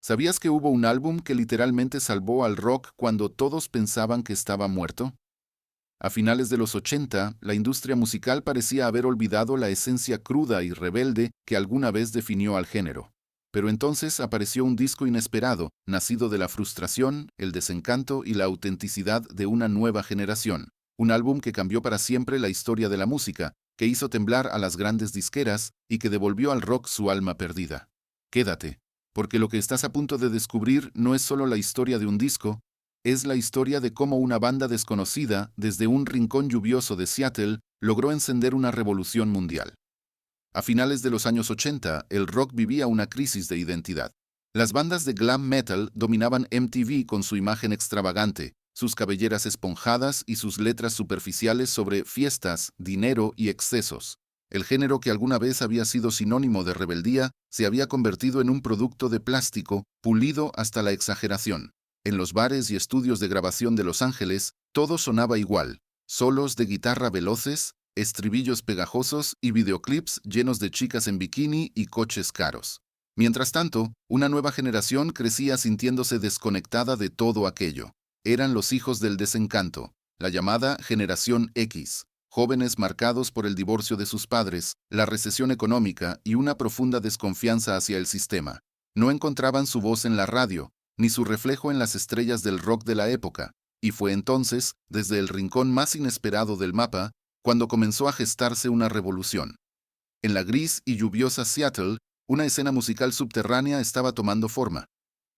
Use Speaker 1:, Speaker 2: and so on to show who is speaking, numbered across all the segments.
Speaker 1: ¿Sabías que hubo un álbum que literalmente salvó al rock cuando todos pensaban que estaba muerto? A finales de los 80, la industria musical parecía haber olvidado la esencia cruda y rebelde que alguna vez definió al género. Pero entonces apareció un disco inesperado, nacido de la frustración, el desencanto y la autenticidad de una nueva generación. Un álbum que cambió para siempre la historia de la música, que hizo temblar a las grandes disqueras y que devolvió al rock su alma perdida. Quédate, porque lo que estás a punto de descubrir no es solo la historia de un disco, es la historia de cómo una banda desconocida, desde un rincón lluvioso de Seattle, logró encender una revolución mundial. A finales de los años 80, el rock vivía una crisis de identidad. Las bandas de glam metal dominaban MTV con su imagen extravagante, sus cabelleras esponjadas y sus letras superficiales sobre fiestas, dinero y excesos. El género que alguna vez había sido sinónimo de rebeldía se había convertido en un producto de plástico pulido hasta la exageración. En los bares y estudios de grabación de Los Ángeles, todo sonaba igual: solos de guitarra veloces, estribillos pegajosos y videoclips llenos de chicas en bikini y coches caros. Mientras tanto, una nueva generación crecía sintiéndose desconectada de todo aquello. Eran los hijos del desencanto, la llamada Generación X, jóvenes marcados por el divorcio de sus padres, la recesión económica y una profunda desconfianza hacia el sistema. No encontraban su voz en la radio, ni su reflejo en las estrellas del rock de la época, y fue entonces, desde el rincón más inesperado del mapa, cuando comenzó a gestarse una revolución. En la gris y lluviosa Seattle, una escena musical subterránea estaba tomando forma.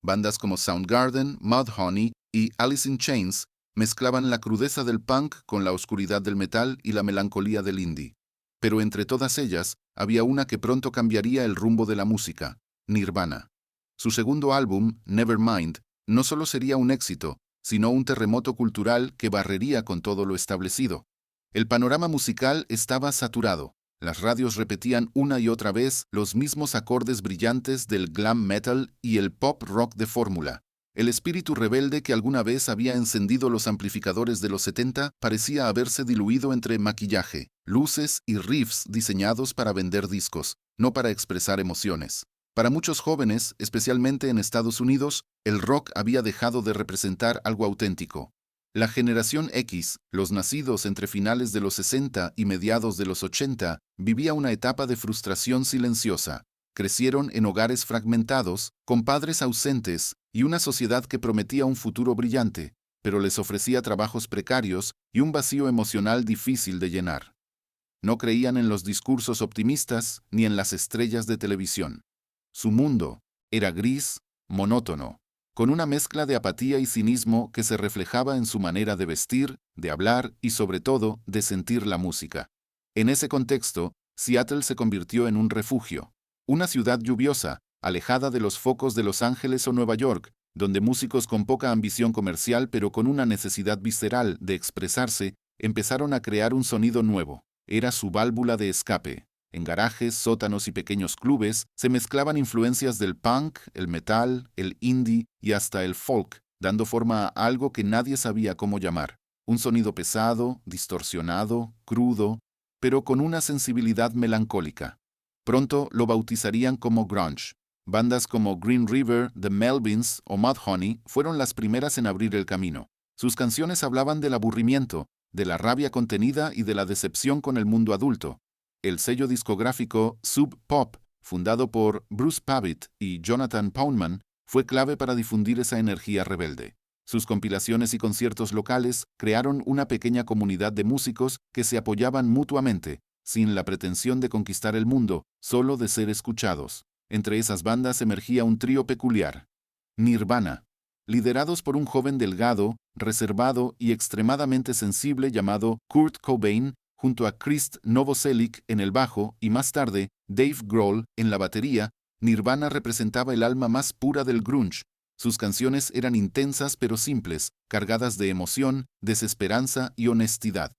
Speaker 1: Bandas como Soundgarden, Mudhoney y Alice in Chains mezclaban la crudeza del punk con la oscuridad del metal y la melancolía del indie. Pero entre todas ellas, había una que pronto cambiaría el rumbo de la música: Nirvana. Su segundo álbum, Nevermind, no solo sería un éxito, sino un terremoto cultural que barrería con todo lo establecido. El panorama musical estaba saturado. Las radios repetían una y otra vez los mismos acordes brillantes del glam metal y el pop rock de fórmula. El espíritu rebelde que alguna vez había encendido los amplificadores de los 70 parecía haberse diluido entre maquillaje, luces y riffs diseñados para vender discos, no para expresar emociones. Para muchos jóvenes, especialmente en Estados Unidos, el rock había dejado de representar algo auténtico. La generación X, los nacidos entre finales de los 60 y mediados de los 80, vivía una etapa de frustración silenciosa. Crecieron en hogares fragmentados, con padres ausentes y una sociedad que prometía un futuro brillante, pero les ofrecía trabajos precarios y un vacío emocional difícil de llenar. No creían en los discursos optimistas ni en las estrellas de televisión. Su mundo era gris, monótono, con una mezcla de apatía y cinismo que se reflejaba en su manera de vestir, de hablar y sobre todo de sentir la música. En ese contexto, Seattle se convirtió en un refugio, una ciudad lluviosa, alejada de los focos de Los Ángeles o Nueva York, donde músicos con poca ambición comercial pero con una necesidad visceral de expresarse empezaron a crear un sonido nuevo. Era su válvula de escape. En garajes, sótanos y pequeños clubes se mezclaban influencias del punk, el metal, el indie y hasta el folk, dando forma a algo que nadie sabía cómo llamar. Un sonido pesado, distorsionado, crudo, pero con una sensibilidad melancólica. Pronto lo bautizarían como grunge. Bandas como Green River, The Melvins o Mudhoney fueron las primeras en abrir el camino. Sus canciones hablaban del aburrimiento, de la rabia contenida y de la decepción con el mundo adulto. El sello discográfico Sub Pop, fundado por Bruce Pavitt y Jonathan Poundman, fue clave para difundir esa energía rebelde. Sus compilaciones y conciertos locales crearon una pequeña comunidad de músicos que se apoyaban mutuamente, sin la pretensión de conquistar el mundo, solo de ser escuchados. Entre esas bandas emergía un trío peculiar: Nirvana, liderados por un joven delgado, reservado y extremadamente sensible llamado Kurt Cobain, junto a Krist Novoselic en el bajo y más tarde Dave Grohl en la batería. Nirvana representaba el alma más pura del grunge. Sus canciones eran intensas pero simples, cargadas de emoción, desesperanza y honestidad.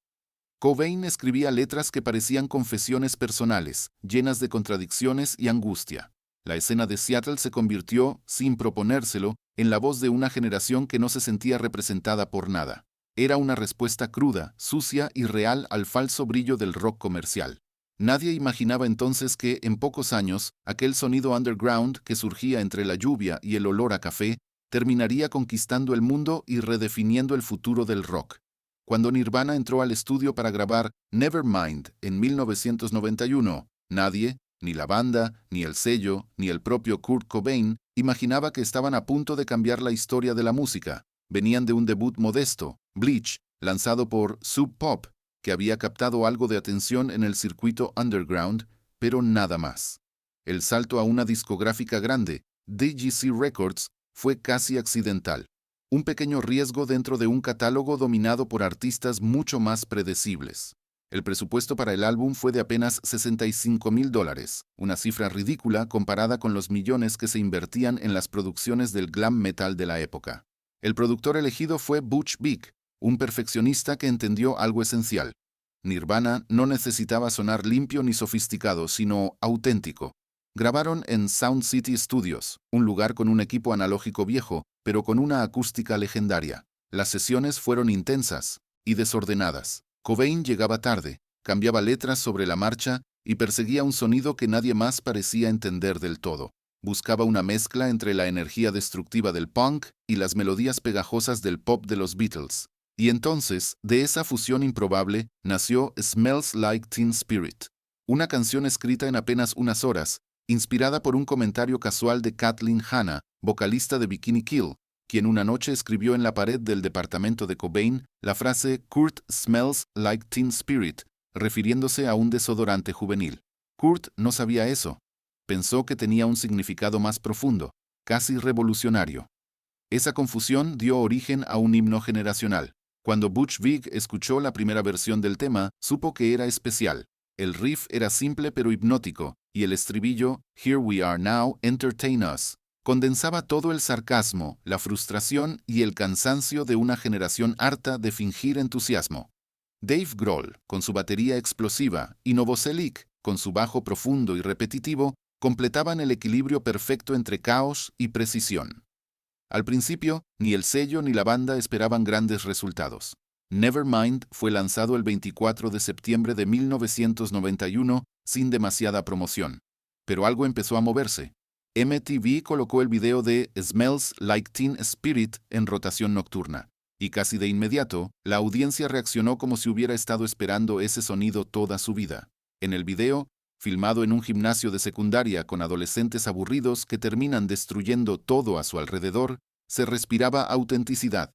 Speaker 1: Cobain escribía letras que parecían confesiones personales, llenas de contradicciones y angustia. La escena de Seattle se convirtió, sin proponérselo, en la voz de una generación que no se sentía representada por nada. Era una respuesta cruda, sucia y real al falso brillo del rock comercial. Nadie imaginaba entonces que, en pocos años, aquel sonido underground que surgía entre la lluvia y el olor a café, terminaría conquistando el mundo y redefiniendo el futuro del rock. Cuando Nirvana entró al estudio para grabar Nevermind en 1991, nadie, ni la banda, ni el sello, ni el propio Kurt Cobain, imaginaba que estaban a punto de cambiar la historia de la música. Venían de un debut modesto, Bleach, lanzado por Sub Pop, que había captado algo de atención en el circuito underground, pero nada más. El salto a una discográfica grande, DGC Records, fue casi accidental. Un pequeño riesgo dentro de un catálogo dominado por artistas mucho más predecibles. El presupuesto para el álbum fue de apenas $65,000, una cifra ridícula comparada con los millones que se invertían en las producciones del glam metal de la época. El productor elegido fue Butch Vig, un perfeccionista que entendió algo esencial. Nirvana no necesitaba sonar limpio ni sofisticado, sino auténtico. Grabaron en Sound City Studios, un lugar con un equipo analógico viejo, pero con una acústica legendaria. Las sesiones fueron intensas y desordenadas. Cobain llegaba tarde, cambiaba letras sobre la marcha y perseguía un sonido que nadie más parecía entender del todo. Buscaba una mezcla entre la energía destructiva del punk y las melodías pegajosas del pop de los Beatles. Y entonces, de esa fusión improbable, nació Smells Like Teen Spirit, una canción escrita en apenas unas horas, inspirada por un comentario casual de Kathleen Hanna, vocalista de Bikini Kill, quien una noche escribió en la pared del departamento de Cobain la frase "Kurt smells like Teen Spirit", refiriéndose a un desodorante juvenil. Kurt no sabía eso. Pensó que tenía un significado más profundo, casi revolucionario. Esa confusión dio origen a un himno generacional. Cuando Butch Vig escuchó la primera versión del tema, supo que era especial. El riff era simple pero hipnótico, y el estribillo, "Here we are now, entertain us", condensaba todo el sarcasmo, la frustración y el cansancio de una generación harta de fingir entusiasmo. Dave Grohl, con su batería explosiva, y Novoselic, con su bajo profundo y repetitivo, completaban el equilibrio perfecto entre caos y precisión. Al principio, ni el sello ni la banda esperaban grandes resultados. Nevermind fue lanzado el 24 de septiembre de 1991 sin demasiada promoción. Pero algo empezó a moverse. MTV colocó el video de Smells Like Teen Spirit en rotación nocturna, y casi de inmediato, la audiencia reaccionó como si hubiera estado esperando ese sonido toda su vida. En el video, filmado en un gimnasio de secundaria con adolescentes aburridos que terminan destruyendo todo a su alrededor, se respiraba autenticidad.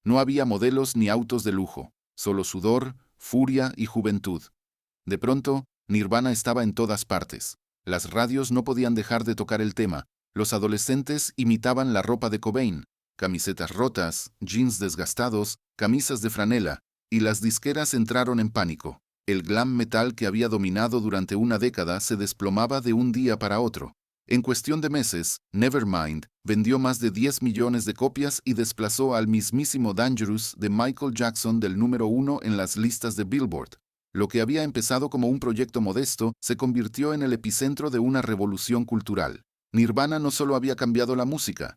Speaker 1: No había modelos ni autos de lujo, solo sudor, furia y juventud. De pronto, Nirvana estaba en todas partes. Las radios no podían dejar de tocar el tema. Los adolescentes imitaban la ropa de Cobain, camisetas rotas, jeans desgastados, camisas de franela, y las disqueras entraron en pánico. El glam metal que había dominado durante una década se desplomaba de un día para otro. En cuestión de meses, Nevermind vendió más de 10 millones de copias y desplazó al mismísimo Dangerous de Michael Jackson del número 1 en las listas de Billboard. Lo que había empezado como un proyecto modesto se convirtió en el epicentro de una revolución cultural. Nirvana no solo había cambiado la música,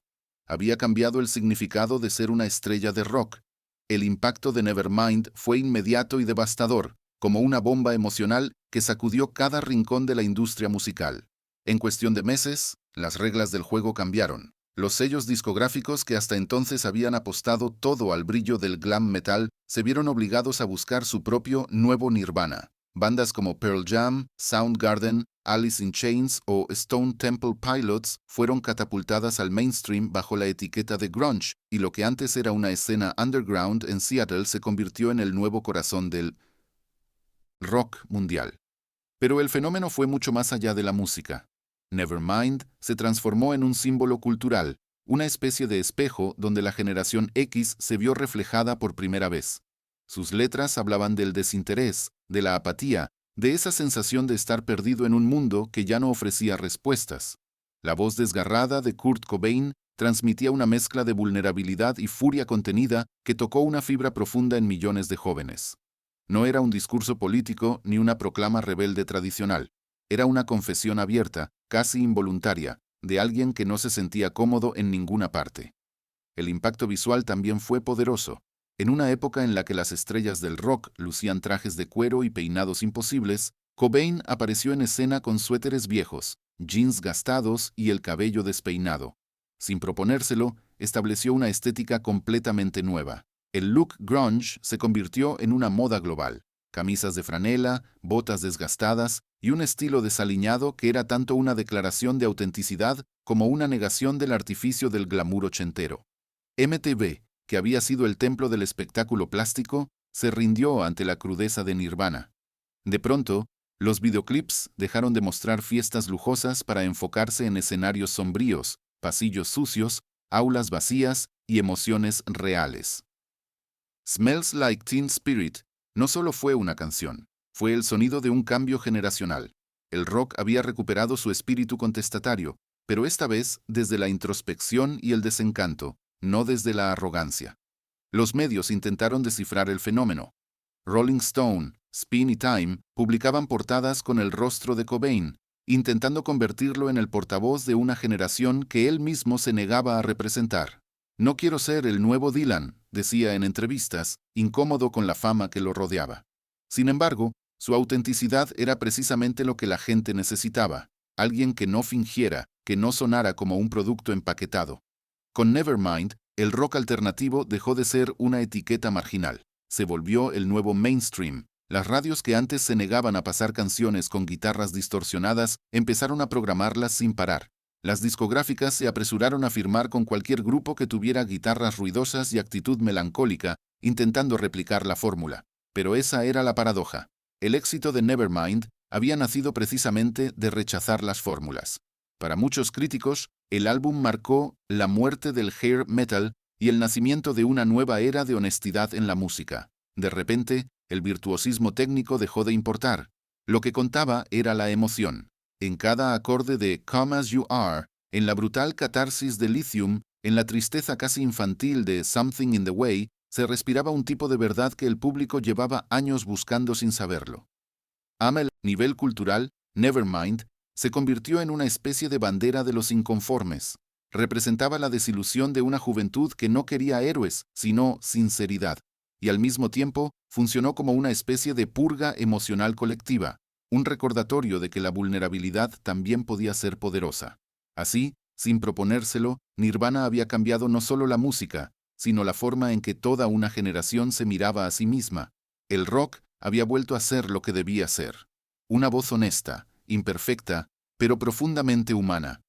Speaker 1: había cambiado el significado de ser una estrella de rock. El impacto de Nevermind fue inmediato y devastador, como una bomba emocional que sacudió cada rincón de la industria musical. En cuestión de meses, las reglas del juego cambiaron. Los sellos discográficos que hasta entonces habían apostado todo al brillo del glam metal se vieron obligados a buscar su propio nuevo Nirvana. Bandas como Pearl Jam, Soundgarden, Alice in Chains o Stone Temple Pilots fueron catapultadas al mainstream bajo la etiqueta de grunge, y lo que antes era una escena underground en Seattle se convirtió en el nuevo corazón del rock mundial. Pero el fenómeno fue mucho más allá de la música. Nevermind se transformó en un símbolo cultural, una especie de espejo donde la generación X se vio reflejada por primera vez. Sus letras hablaban del desinterés, de la apatía, de esa sensación de estar perdido en un mundo que ya no ofrecía respuestas. La voz desgarrada de Kurt Cobain transmitía una mezcla de vulnerabilidad y furia contenida que tocó una fibra profunda en millones de jóvenes. No era un discurso político ni una proclama rebelde tradicional. Era una confesión abierta, casi involuntaria, de alguien que no se sentía cómodo en ninguna parte. El impacto visual también fue poderoso. En una época en la que las estrellas del rock lucían trajes de cuero y peinados imposibles, Cobain apareció en escena con suéteres viejos, jeans gastados y el cabello despeinado. Sin proponérselo, estableció una estética completamente nueva. El look grunge se convirtió en una moda global. Camisas de franela, botas desgastadas y un estilo desaliñado que era tanto una declaración de autenticidad como una negación del artificio del glamour ochentero. MTV, que había sido el templo del espectáculo plástico, se rindió ante la crudeza de Nirvana. De pronto, los videoclips dejaron de mostrar fiestas lujosas para enfocarse en escenarios sombríos, pasillos sucios, aulas vacías y emociones reales. Smells Like Teen Spirit no solo fue una canción, fue el sonido de un cambio generacional. El rock había recuperado su espíritu contestatario, pero esta vez desde la introspección y el desencanto, no desde la arrogancia. Los medios intentaron descifrar el fenómeno. Rolling Stone, Spin y Time publicaban portadas con el rostro de Cobain, intentando convertirlo en el portavoz de una generación que él mismo se negaba a representar. No quiero ser el nuevo Dylan, decía en entrevistas, incómodo con la fama que lo rodeaba. Sin embargo, su autenticidad era precisamente lo que la gente necesitaba, alguien que no fingiera, que no sonara como un producto empaquetado. Con Nevermind, el rock alternativo dejó de ser una etiqueta marginal, se volvió el nuevo mainstream. Las radios que antes se negaban a pasar canciones con guitarras distorsionadas empezaron a programarlas sin parar. Las discográficas se apresuraron a firmar con cualquier grupo que tuviera guitarras ruidosas y actitud melancólica, intentando replicar la fórmula. Pero esa era la paradoja. El éxito de Nevermind había nacido precisamente de rechazar las fórmulas. Para muchos críticos, el álbum marcó la muerte del hair metal y el nacimiento de una nueva era de honestidad en la música. De repente, el virtuosismo técnico dejó de importar. Lo que contaba era la emoción. En cada acorde de Come As You Are, en la brutal catarsis de Lithium, en la tristeza casi infantil de Something in the Way, se respiraba un tipo de verdad que el público llevaba años buscando sin saberlo. A nivel cultural, Nevermind se convirtió en una especie de bandera de los inconformes. Representaba la desilusión de una juventud que no quería héroes, sino sinceridad, y al mismo tiempo funcionó como una especie de purga emocional colectiva, un recordatorio de que la vulnerabilidad también podía ser poderosa. Así, sin proponérselo, Nirvana había cambiado no solo la música, sino la forma en que toda una generación se miraba a sí misma. El rock había vuelto a ser lo que debía ser. Una voz honesta, imperfecta, pero profundamente humana.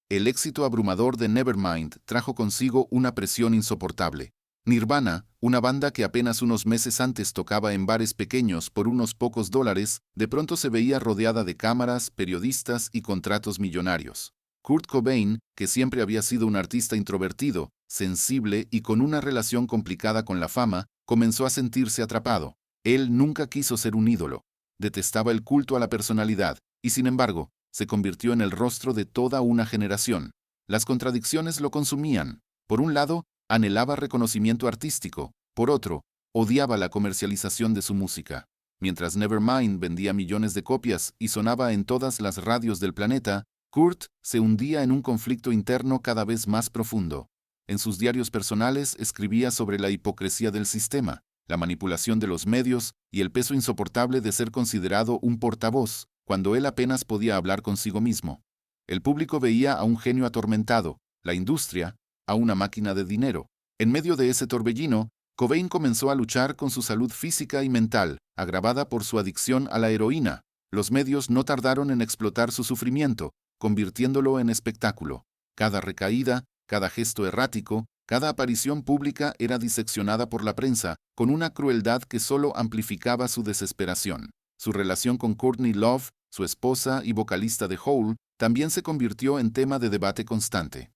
Speaker 1: El éxito abrumador de Nevermind trajo consigo una presión insoportable. Nirvana, una banda que apenas unos meses antes tocaba en bares pequeños por unos pocos dólares, de pronto se veía rodeada de cámaras, periodistas y contratos millonarios. Kurt Cobain, que siempre había sido un artista introvertido, sensible y con una relación complicada con la fama, comenzó a sentirse atrapado. Él nunca quiso ser un ídolo. Detestaba el culto a la personalidad, y sin embargo, se convirtió en el rostro de toda una generación. Las contradicciones lo consumían. Por un lado, anhelaba reconocimiento artístico. Por otro, odiaba la comercialización de su música. Mientras Nevermind vendía millones de copias y sonaba en todas las radios del planeta, Kurt se hundía en un conflicto interno cada vez más profundo. En sus diarios personales escribía sobre la hipocresía del sistema, la manipulación de los medios y el peso insoportable de ser considerado un portavoz, cuando él apenas podía hablar consigo mismo. El público veía a un genio atormentado, la industria, a una máquina de dinero. En medio de ese torbellino, Cobain comenzó a luchar con su salud física y mental, agravada por su adicción a la heroína. Los medios no tardaron en explotar su sufrimiento, convirtiéndolo en espectáculo. Cada recaída, cada gesto errático, cada aparición pública era diseccionada por la prensa, con una crueldad que solo amplificaba su desesperación. Su relación con Courtney Love, su esposa y vocalista de Hole, también se convirtió en tema de debate constante.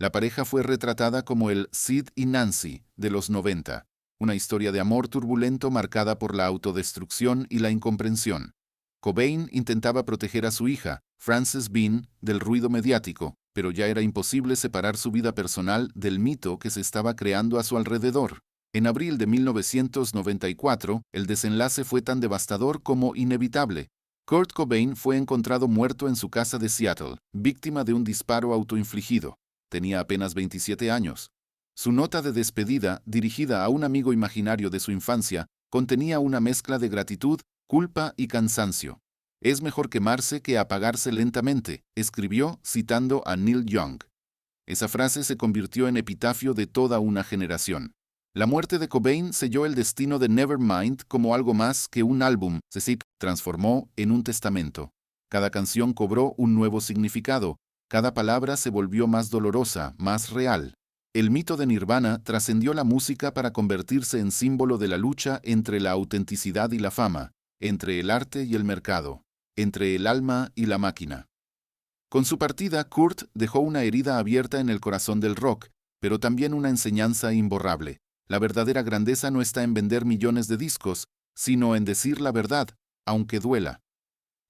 Speaker 1: La pareja fue retratada como el Sid y Nancy de los 90, una historia de amor turbulento marcada por la autodestrucción y la incomprensión. Cobain intentaba proteger a su hija, Frances Bean, del ruido mediático, pero ya era imposible separar su vida personal del mito que se estaba creando a su alrededor. En abril de 1994, el desenlace fue tan devastador como inevitable. Kurt Cobain fue encontrado muerto en su casa de Seattle, víctima de un disparo autoinfligido. Tenía apenas 27 años. Su nota de despedida, dirigida a un amigo imaginario de su infancia, contenía una mezcla de gratitud, culpa y cansancio. Es mejor quemarse que apagarse lentamente, escribió citando a Neil Young. Esa frase se convirtió en epitafio de toda una generación. La muerte de Cobain selló el destino de Nevermind como algo más que un álbum, se transformó en un testamento. Cada canción cobró un nuevo significado, cada palabra se volvió más dolorosa, más real. El mito de Nirvana trascendió la música para convertirse en símbolo de la lucha entre la autenticidad y la fama, entre el arte y el mercado, entre el alma y la máquina. Con su partida, Kurt dejó una herida abierta en el corazón del rock, pero también una enseñanza imborrable. La verdadera grandeza no está en vender millones de discos, sino en decir la verdad, aunque duela.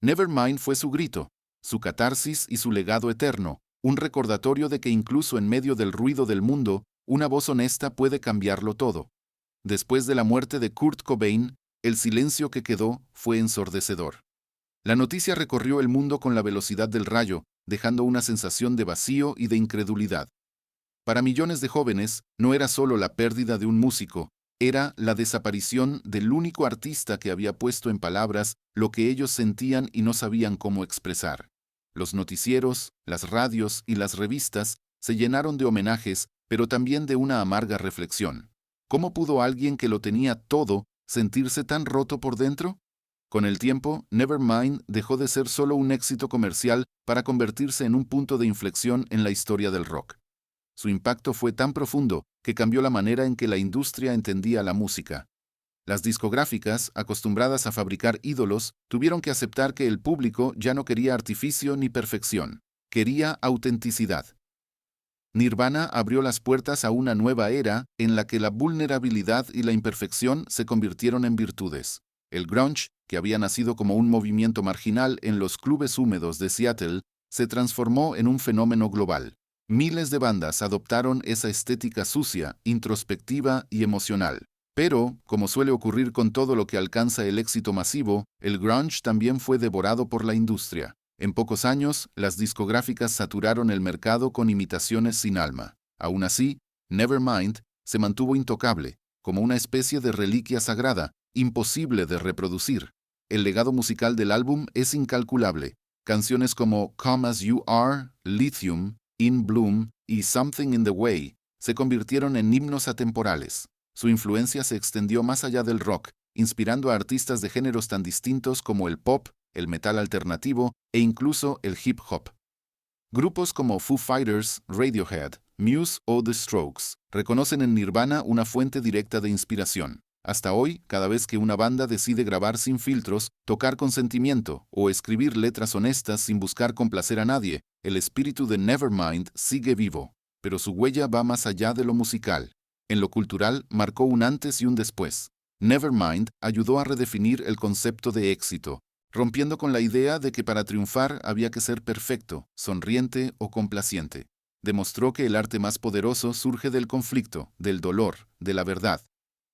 Speaker 1: Nevermind fue su grito, su catarsis y su legado eterno, un recordatorio de que incluso en medio del ruido del mundo, una voz honesta puede cambiarlo todo. Después de la muerte de Kurt Cobain, el silencio que quedó fue ensordecedor. La noticia recorrió el mundo con la velocidad del rayo, dejando una sensación de vacío y de incredulidad. Para millones de jóvenes, no era solo la pérdida de un músico, era la desaparición del único artista que había puesto en palabras lo que ellos sentían y no sabían cómo expresar. Los noticieros, las radios y las revistas se llenaron de homenajes, pero también de una amarga reflexión. ¿Cómo pudo alguien que lo tenía todo sentirse tan roto por dentro? Con el tiempo, Nevermind dejó de ser solo un éxito comercial para convertirse en un punto de inflexión en la historia del rock. Su impacto fue tan profundo que cambió la manera en que la industria entendía la música. Las discográficas, acostumbradas a fabricar ídolos, tuvieron que aceptar que el público ya no quería artificio ni perfección, quería autenticidad. Nirvana abrió las puertas a una nueva era en la que la vulnerabilidad y la imperfección se convirtieron en virtudes. El grunge, que había nacido como un movimiento marginal en los clubes húmedos de Seattle, se transformó en un fenómeno global. Miles de bandas adoptaron esa estética sucia, introspectiva y emocional. Pero, como suele ocurrir con todo lo que alcanza el éxito masivo, el grunge también fue devorado por la industria. En pocos años, las discográficas saturaron el mercado con imitaciones sin alma. Aún así, Nevermind se mantuvo intocable, como una especie de reliquia sagrada, imposible de reproducir. El legado musical del álbum es incalculable. Canciones como Come As You Are, Lithium, In Bloom y Something in the Way se convirtieron en himnos atemporales. Su influencia se extendió más allá del rock, inspirando a artistas de géneros tan distintos como el pop, el metal alternativo e incluso el hip hop. Grupos como Foo Fighters, Radiohead, Muse o The Strokes reconocen en Nirvana una fuente directa de inspiración. Hasta hoy, cada vez que una banda decide grabar sin filtros, tocar con sentimiento o escribir letras honestas sin buscar complacer a nadie, el espíritu de Nevermind sigue vivo, pero su huella va más allá de lo musical. En lo cultural, marcó un antes y un después. Nevermind ayudó a redefinir el concepto de éxito, rompiendo con la idea de que para triunfar había que ser perfecto, sonriente o complaciente. Demostró que el arte más poderoso surge del conflicto, del dolor, de la verdad.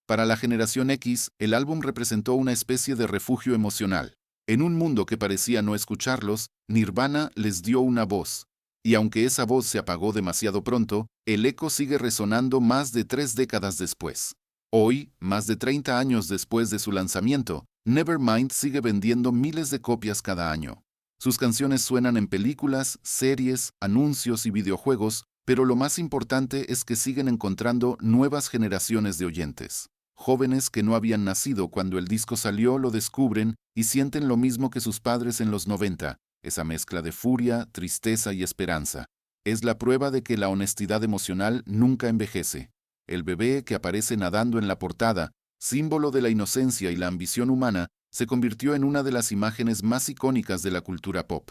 Speaker 1: Para la generación X, el álbum representó una especie de refugio emocional. En un mundo que parecía no escucharlos, Nirvana les dio una voz. Y aunque esa voz se apagó demasiado pronto, el eco sigue resonando más de 3 décadas después. Hoy, más de 30 años después de su lanzamiento, Nevermind sigue vendiendo miles de copias cada año. Sus canciones suenan en películas, series, anuncios y videojuegos, pero lo más importante es que siguen encontrando nuevas generaciones de oyentes. Jóvenes que no habían nacido cuando el disco salió lo descubren y sienten lo mismo que sus padres en los 90, esa mezcla de furia, tristeza y esperanza. Es la prueba de que la honestidad emocional nunca envejece. El bebé que aparece nadando en la portada, símbolo de la inocencia y la ambición humana, se convirtió en una de las imágenes más icónicas de la cultura pop.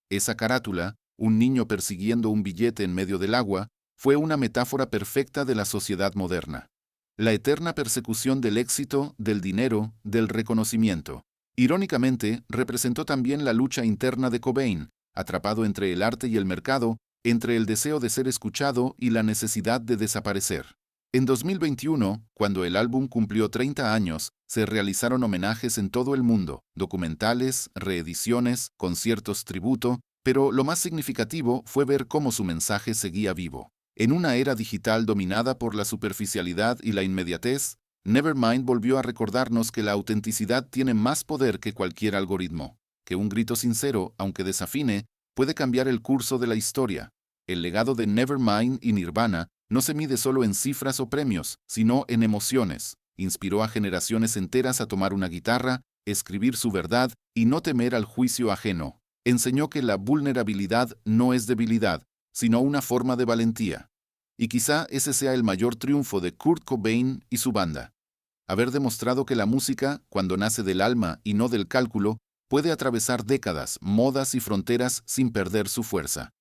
Speaker 1: Esa carátula, un niño persiguiendo un billete en medio del agua, fue una metáfora perfecta de la sociedad moderna. La eterna persecución del éxito, del dinero, del reconocimiento. Irónicamente, representó también la lucha interna de Cobain, atrapado entre el arte y el mercado, entre el deseo de ser escuchado y la necesidad de desaparecer. En 2021, cuando el álbum cumplió 30 años, se realizaron homenajes en todo el mundo, documentales, reediciones, conciertos tributo, pero lo más significativo fue ver cómo su mensaje seguía vivo. En una era digital dominada por la superficialidad y la inmediatez, Nevermind volvió a recordarnos que la autenticidad tiene más poder que cualquier algoritmo, que un grito sincero, aunque desafine, puede cambiar el curso de la historia. El legado de Nevermind y Nirvana no se mide solo en cifras o premios, sino en emociones. Inspiró a generaciones enteras a tomar una guitarra, escribir su verdad y no temer al juicio ajeno. Enseñó que la vulnerabilidad no es debilidad, sino una forma de valentía. Y quizá ese sea el mayor triunfo de Kurt Cobain y su banda. Haber demostrado que la música, cuando nace del alma y no del cálculo, puede atravesar décadas, modas y fronteras sin perder su fuerza.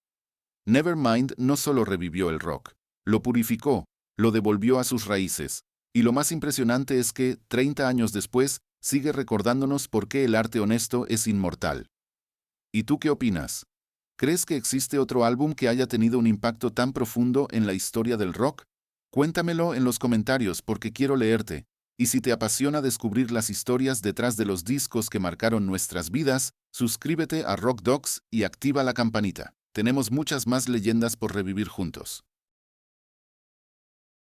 Speaker 1: Nevermind no solo revivió el rock, lo purificó, lo devolvió a sus raíces. Y lo más impresionante es que, 30 años después, sigue recordándonos por qué el arte honesto es inmortal. ¿Y tú qué opinas? ¿Crees que existe otro álbum que haya tenido un impacto tan profundo en la historia del rock? Cuéntamelo en los comentarios porque quiero leerte. Y si te apasiona descubrir las historias detrás de los discos que marcaron nuestras vidas, suscríbete a Rock Docs y activa la campanita. Tenemos muchas más leyendas por revivir juntos.